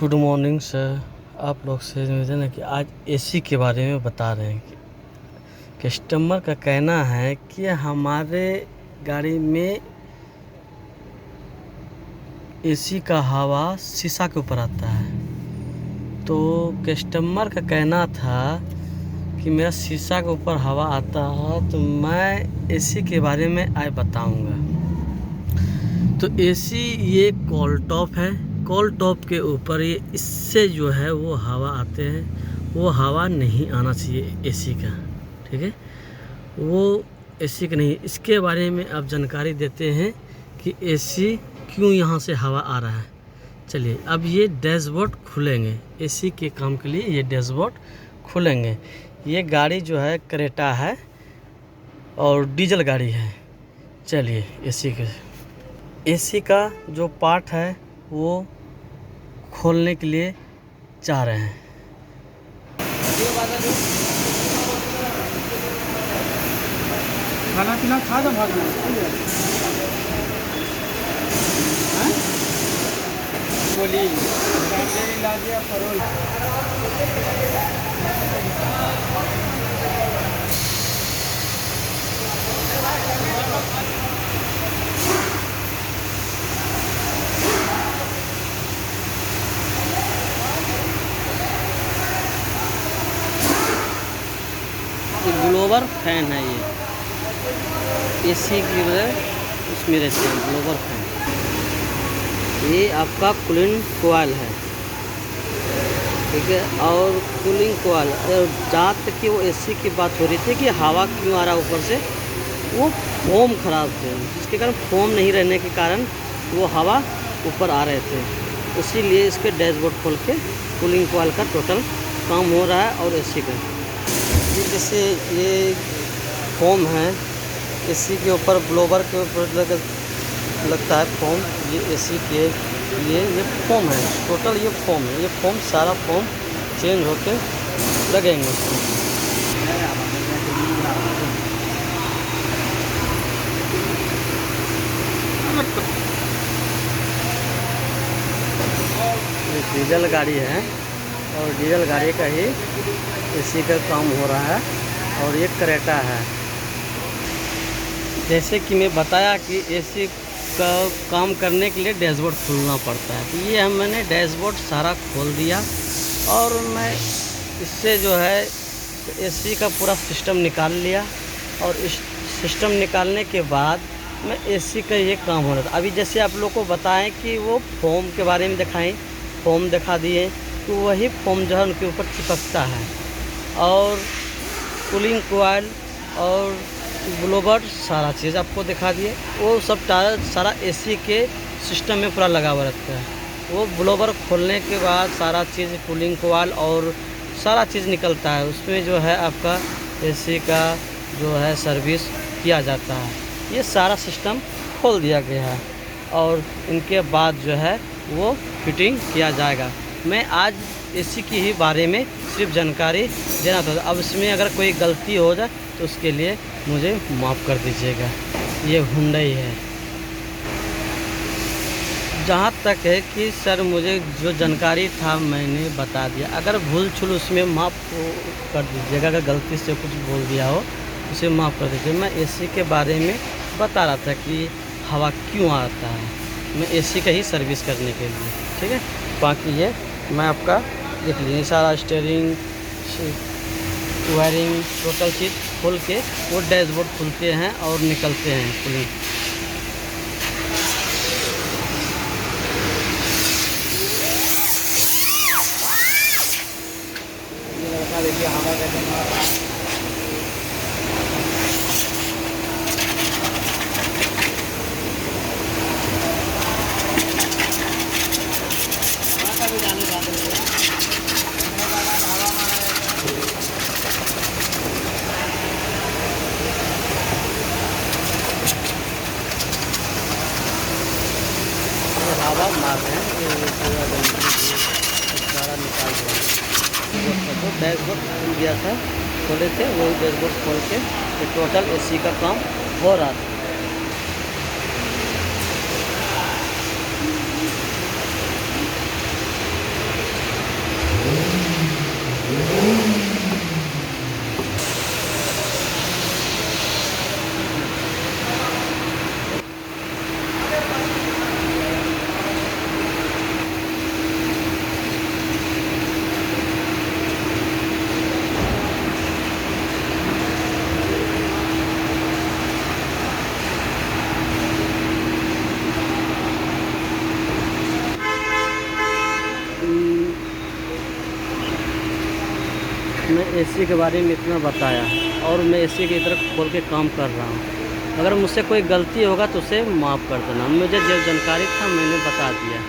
Good morning sir. आप लोग से निवेदन है कि आज एसी के बारे में बता रहे हैं कि कस्टमर का कहना है कि हमारे गाड़ी में एसी का हवा शीशा के ऊपर आता है। तो कस्टमर का कहना था कि मेरा शीशा के ऊपर हवा आता है, तो मैं एसी के बारे में आज बताऊंगा। तो एसी ये कॉल टॉप है, कॉल टॉप के ऊपर ये इससे जो है वो हवा आते हैं, वो हवा नहीं आना चाहिए एसी का, ठीक है। वो एसी का नहीं, इसके बारे में आप जानकारी देते हैं कि एसी क्यों यहाँ से हवा आ रहा है। चलिए अब ये डैशबोर्ड खुलेंगे, एसी के काम के लिए ये डैशबोर्ड खुलेंगे। ये गाड़ी जो है क्रेटा है और डीजल गाड़ी है। चलिए एसी का जो पार्ट है वो खोलने के लिए चाह रहे हैं। खाना पीना खा दो भाग बोली ला दिया फरोल। ग्लोबर फैन है ये, एसी की वजह इसमें रहते हैं ग्लोबर फैन। ये आपका कूलिंग कॉइल है, ठीक है। और कूलिंग कॉइल, जहाँ तक कि वो एसी की बात हो रही थी कि हवा क्यों आ रहा है ऊपर से, वो फोम ख़राब थे, जिसके कारण फोम नहीं रहने के कारण वो हवा ऊपर आ रहे थे। इसीलिए इसके डैशबोर्ड खोल के कूलिंग कॉइल का टोटल काम हो रहा है। और एसी का जैसे ये फोम है, एसी के ऊपर ब्लोवर के ऊपर लगता है फोम, ये एसी के लिए ये फोम है, टोटल ये फोम है। ये फोम सारा फोम चेंज होके लगेंगे उसको। ये डीजल गाड़ी है और डीजल गाड़ी का ही एसी का काम हो रहा है। और ये क्रेटा है। जैसे कि मैं बताया कि एसी का काम करने के लिए डैशबोर्ड खोलना पड़ता है, तो ये मैंने डैशबोर्ड सारा खोल दिया और मैं इससे जो है एसी का पूरा सिस्टम निकाल लिया। और इस सिस्टम निकालने के बाद मैं एसी का ये काम हो रहा था। अभी जैसे आप लोग को बताएं कि वो फोम के बारे में दिखाएं, फोम दिखा दिए, तो वही फोम जो है उनके ऊपर चिपकता है। और कूलिंग कॉइल और ब्लोवर सारा चीज़ आपको दिखा दिए, वो सब सारा एसी के सिस्टम में पूरा लगा हुआ रहता है। वो ब्लोवर खोलने के बाद सारा चीज़ कूलिंग कॉइल और सारा चीज़ निकलता है, उसमें जो है आपका एसी का जो है सर्विस किया जाता है। ये सारा सिस्टम खोल दिया गया है और इनके बाद जो है वो फिटिंग किया जाएगा। मैं आज एसी की ही बारे में सिर्फ जानकारी देना था। अब इसमें अगर कोई गलती हो जाए तो उसके लिए मुझे माफ़ कर दीजिएगा। ये हुंडई है। जहाँ तक है कि सर मुझे जो जानकारी था मैंने बता दिया, अगर भूल छूल उसमें माफ़ कर दीजिएगा। अगर गलती से कुछ बोल दिया हो उसे माफ़ कर दीजिए। मैं एसी के बारे में बता रहा था कि हवा क्यों आता है, मैं एसी का ही सर्विस करने के लिए, ठीक है। बाकी ये मैं आपका देख लीजिए, सारा स्टीयरिंग वायरिंग टोटल चीज़ खोल के वो डैशबोर्ड खुलते हैं और निकलते हैं कूलिंग। देखिए हवा कैसे हवा मार रहे हैं कि वो पूरा गंदगी सारा निकाल रहे हैं। तो डैशबोर्ड खुल गया था, खोले थे, वही डैशबोर्ड खोल के ये टोटल एसी का काम हो रहा था। मैं एसी के बारे में इतना बताया और मैं एसी की तरफ खोल के काम कर रहा हूँ। अगर मुझसे कोई गलती होगा तो उसे माफ़ कर देना। मुझे जो जानकारी था मैंने बता दिया।